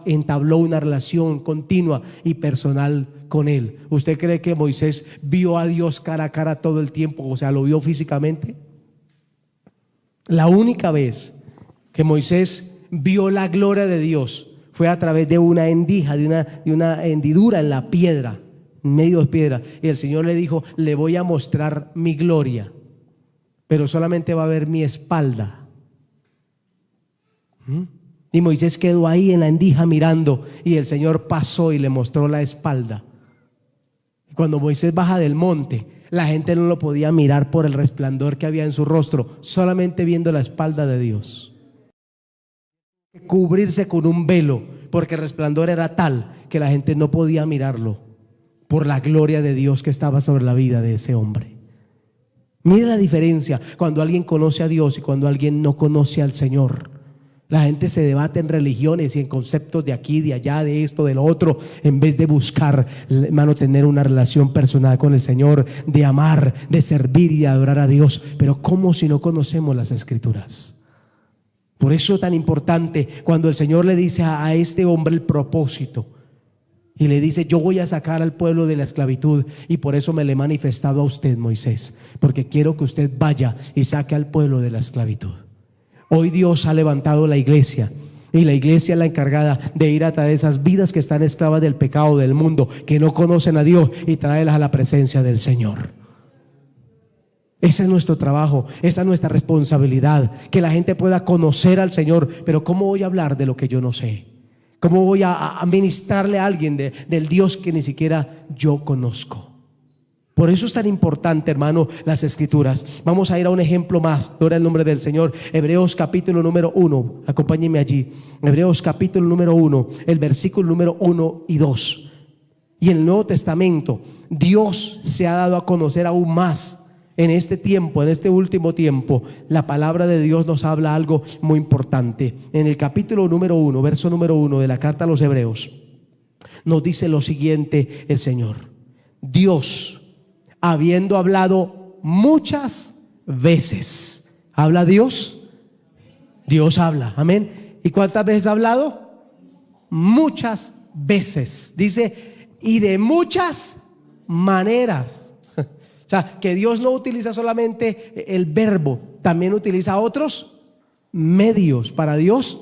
entabló una relación continua y personal con Él. ¿Usted cree que Moisés vio a Dios cara a cara todo el tiempo? O sea, ¿lo vio físicamente? La única vez que Moisés vio la gloria de Dios fue a través de una hendija, de una hendidura en la piedra, en medio de piedra, y el Señor le dijo: le voy a mostrar mi gloria, pero solamente va a ver mi espalda. Y Moisés quedó ahí en la hendija mirando y el Señor pasó y le mostró la espalda. Cuando Moisés baja del monte, la gente no lo podía mirar por el resplandor que había en su rostro, solamente viendo la espalda de Dios. Cubrirse con un velo porque el resplandor era tal que la gente no podía mirarlo por la gloria de Dios que estaba sobre la vida de ese hombre. Mire la diferencia cuando alguien conoce a Dios y cuando alguien no conoce al Señor. La gente se debate en religiones y en conceptos de aquí, de allá, de esto, de lo otro, en vez de buscar, hermano, tener una relación personal con el Señor, de amar, de servir y de adorar a Dios. Pero ¿cómo si no conocemos las Escrituras? Por eso es tan importante cuando el Señor le dice a este hombre el propósito y le dice: yo voy a sacar al pueblo de la esclavitud y por eso me le he manifestado a usted, Moisés, porque quiero que usted vaya y saque al pueblo de la esclavitud. Hoy Dios ha levantado la iglesia y la iglesia es la encargada de ir a traer esas vidas que están esclavas del pecado del mundo, que no conocen a Dios, y traerlas a la presencia del Señor. Ese es nuestro trabajo, esa es nuestra responsabilidad, que la gente pueda conocer al Señor. Pero ¿cómo voy a hablar de lo que yo no sé? ¿Cómo voy a ministrarle a alguien del Dios que ni siquiera yo conozco? Por eso es tan importante, hermano, las escrituras. Vamos a ir a un ejemplo más. Gloria al nombre del Señor. Hebreos capítulo número 1. Acompáñenme allí. Hebreos capítulo número 1, el versículo número 1 y 2. Y en el Nuevo Testamento, Dios se ha dado a conocer aún más. En este tiempo, en este último tiempo, la palabra de Dios nos habla algo muy importante. En el capítulo número 1, verso número 1 de la carta a los Hebreos, nos dice lo siguiente el Señor: Dios, habiendo hablado muchas veces. ¿Habla Dios? Dios habla, amén. ¿Y cuántas veces ha hablado? Muchas veces. Dice, y de muchas maneras. O sea, que Dios no utiliza solamente el verbo, también utiliza otros medios para Dios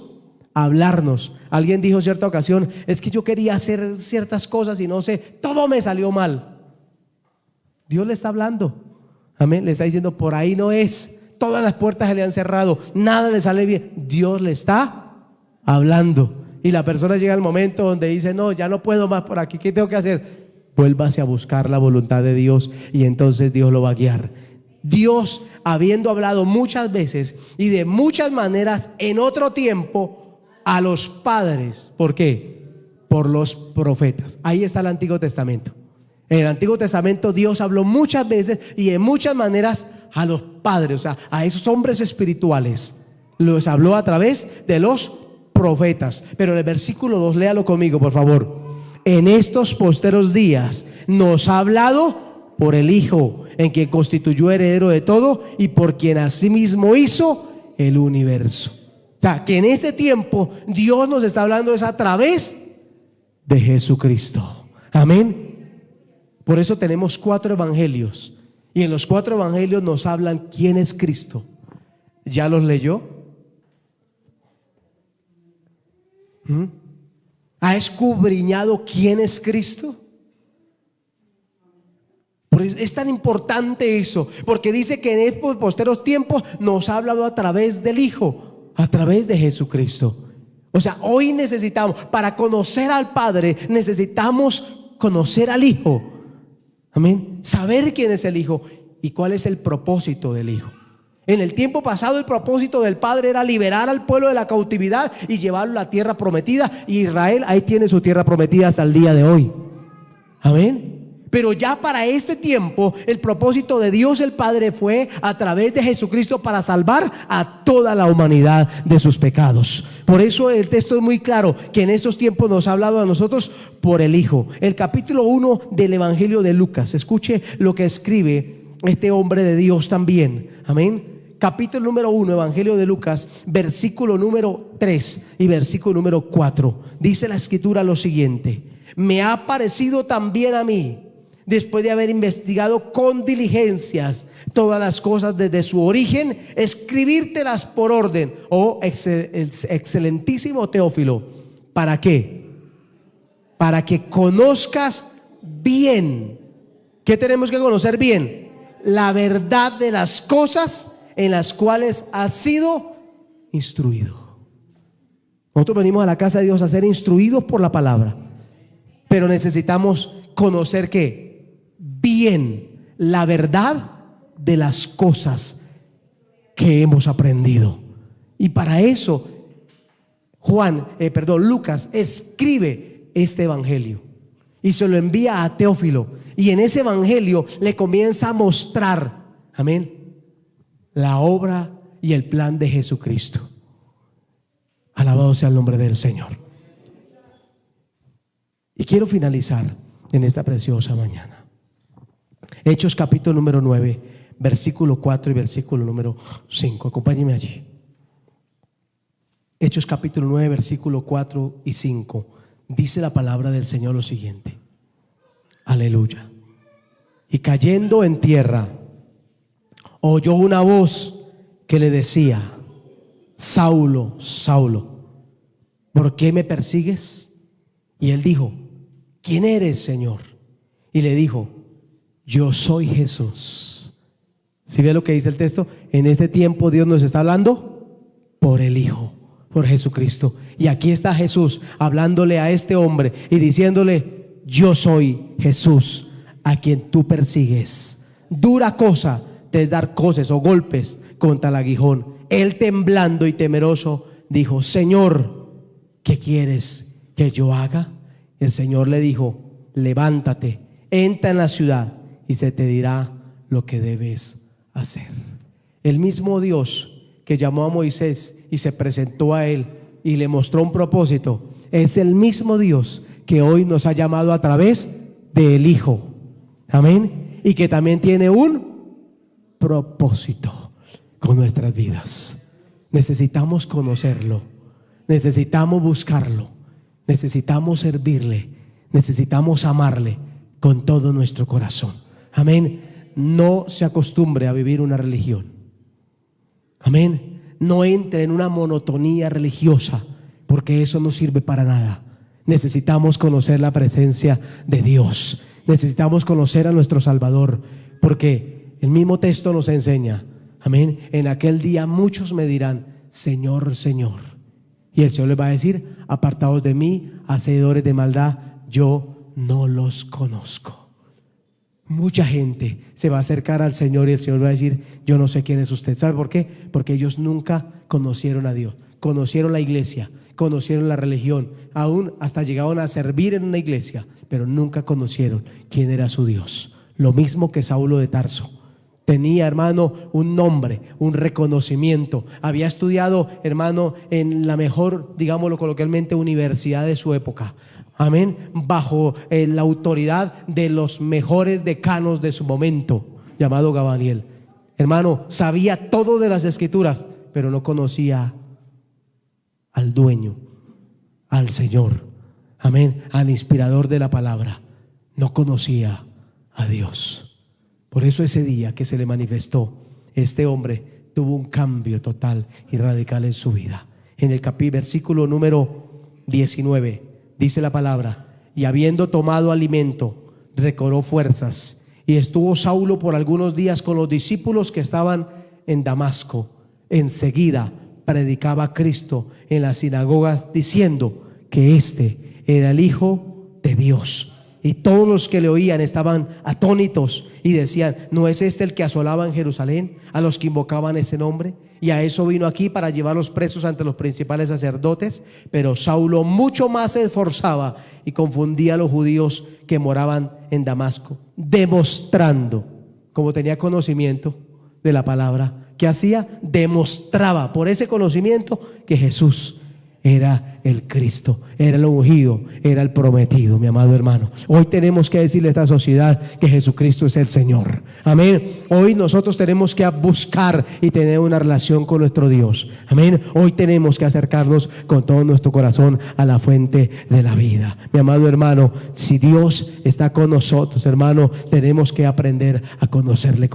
hablarnos. Alguien dijo en cierta ocasión: es que yo quería hacer ciertas cosas y no sé, todo me salió mal. Dios le está hablando, amén, le está diciendo: por ahí no es, todas las puertas se le han cerrado, nada le sale bien. Dios le está hablando, y la persona llega al momento donde dice: no, ya no puedo más por aquí, ¿qué tengo que hacer? Vuélvase a buscar la voluntad de Dios, y entonces Dios lo va a guiar. Dios, habiendo hablado muchas veces y de muchas maneras en otro tiempo a los padres. ¿Por qué? Por los profetas. Ahí está el Antiguo Testamento. En el Antiguo Testamento Dios habló muchas veces y de muchas maneras a los padres, o sea, a esos hombres espirituales. Los habló a través de los profetas. Pero en el versículo 2, léalo conmigo, por favor. En estos posteros días nos ha hablado por el Hijo, en quien constituyó heredero de todo y por quien asimismo hizo el universo. O sea, que en este tiempo Dios nos está hablando es a través de Jesucristo. Amén. Por eso tenemos 4 evangelios, y en los 4 evangelios nos hablan quién es Cristo. ¿Ya los leyó? ¿Ha escudriñado quién es Cristo? Es tan importante eso, porque dice que en estos posteros tiempos nos ha hablado a través del Hijo, a través de Jesucristo. O sea, hoy necesitamos, para conocer al Padre, necesitamos conocer al Hijo. Amén. Saber quién es el Hijo y cuál es el propósito del Hijo. En el tiempo pasado el propósito del Padre era liberar al pueblo de la cautividad y llevarlo a la tierra prometida. Y Israel ahí tiene su tierra prometida hasta el día de hoy. Amén. Pero ya para este tiempo el propósito de Dios el Padre fue a través de Jesucristo para salvar a toda la humanidad de sus pecados. Por eso el texto es muy claro, que en estos tiempos nos ha hablado a nosotros por el Hijo. El capítulo 1 del Evangelio de Lucas, escuche lo que escribe este hombre de Dios también. Amén. Capítulo número 1, Evangelio de Lucas, versículo número 3 y versículo número 4. Dice la escritura lo siguiente: me ha parecido también a mí, después de haber investigado con diligencias todas las cosas desde su origen, escribírtelas por orden, oh excelentísimo Teófilo. ¿Para qué? Para que conozcas bien. ¿Qué tenemos que conocer bien? La verdad de las cosas en las cuales has sido instruido. Nosotros venimos a la casa de Dios a ser instruidos por la palabra, pero necesitamos conocer ¿qué? Bien la verdad de las cosas que hemos aprendido. Y para eso Lucas escribe este evangelio y se lo envía a Teófilo, y en ese evangelio le comienza a mostrar, amén, la obra y el plan de Jesucristo. Alabado sea el nombre del Señor. Y quiero finalizar en esta preciosa mañana. Hechos capítulo número 9, versículo 4 y versículo número 5. Acompáñenme allí. Hechos capítulo 9, versículo 4 y 5. Dice la palabra del Señor lo siguiente. Aleluya. Y cayendo en tierra, oyó una voz que le decía: Saulo, Saulo, ¿por qué me persigues? Y él dijo: ¿quién eres, Señor? Y le dijo: yo soy Jesús. ¿Sí ve lo que dice el texto? En este tiempo Dios nos está hablando por el Hijo, por Jesucristo. Y aquí está Jesús hablándole a este hombre y diciéndole: yo soy Jesús, a quien tú persigues. Dura cosa te es dar coces o golpes contra el aguijón. Él, temblando y temeroso, dijo: Señor, ¿qué quieres que yo haga? El Señor le dijo: levántate, entra en la ciudad y se te dirá lo que debes hacer. El mismo Dios que llamó a Moisés y se presentó a él y le mostró un propósito, es el mismo Dios que hoy nos ha llamado a través del Hijo. Amén. Y que también tiene un propósito con nuestras vidas. Necesitamos conocerlo, necesitamos buscarlo, necesitamos servirle, necesitamos amarle con todo nuestro corazón. Amén. No se acostumbre a vivir una religión. Amén. No entre en una monotonía religiosa, porque eso no sirve para nada. Necesitamos conocer la presencia de Dios. Necesitamos conocer a nuestro Salvador, porque el mismo texto nos enseña. Amén. En aquel día muchos me dirán: Señor, Señor. Y el Señor les va a decir: apartados de mí, hacedores de maldad, yo no los conozco. Mucha gente se va a acercar al Señor y el Señor va a decir: yo no sé quién es usted. ¿Sabe por qué? Porque ellos nunca conocieron a Dios. Conocieron la iglesia, conocieron la religión, aún hasta llegaron a servir en una iglesia, pero nunca conocieron quién era su Dios. Lo mismo que Saulo de Tarso. Tenía, hermano, un nombre, un reconocimiento. Había estudiado, hermano, en la mejor, digámoslo coloquialmente, universidad de su época. Amén. Bajo la autoridad de los mejores decanos de su momento, llamado Gamaliel. Hermano, sabía todo de las Escrituras, pero no conocía al dueño, al Señor. Amén. Al inspirador de la palabra. No conocía a Dios. Por eso ese día que se le manifestó, este hombre tuvo un cambio total y radical en su vida. En el versículo número 19 dice la palabra: y habiendo tomado alimento, recobró fuerzas, y estuvo Saulo por algunos días con los discípulos que estaban en Damasco. Enseguida predicaba a Cristo en las sinagogas, diciendo que este era el Hijo de Dios. Y todos los que le oían estaban atónitos y decían: ¿no es este el que asolaba en Jerusalén a los que invocaban ese nombre? Y a eso vino aquí, para llevarlos presos ante los principales sacerdotes. Pero Saulo mucho más se esforzaba y confundía a los judíos que moraban en Damasco, demostrando, como tenía conocimiento de la palabra, ¿qué hacía? Demostraba por ese conocimiento que Jesús era el Cristo, era el ungido, era el prometido. Mi amado hermano, hoy tenemos que decirle a esta sociedad que Jesucristo es el Señor. Amén. Hoy nosotros tenemos que buscar y tener una relación con nuestro Dios. Amén. Hoy tenemos que acercarnos con todo nuestro corazón a la fuente de la vida. Mi amado hermano, si Dios está con nosotros, hermano, tenemos que aprender a conocerle.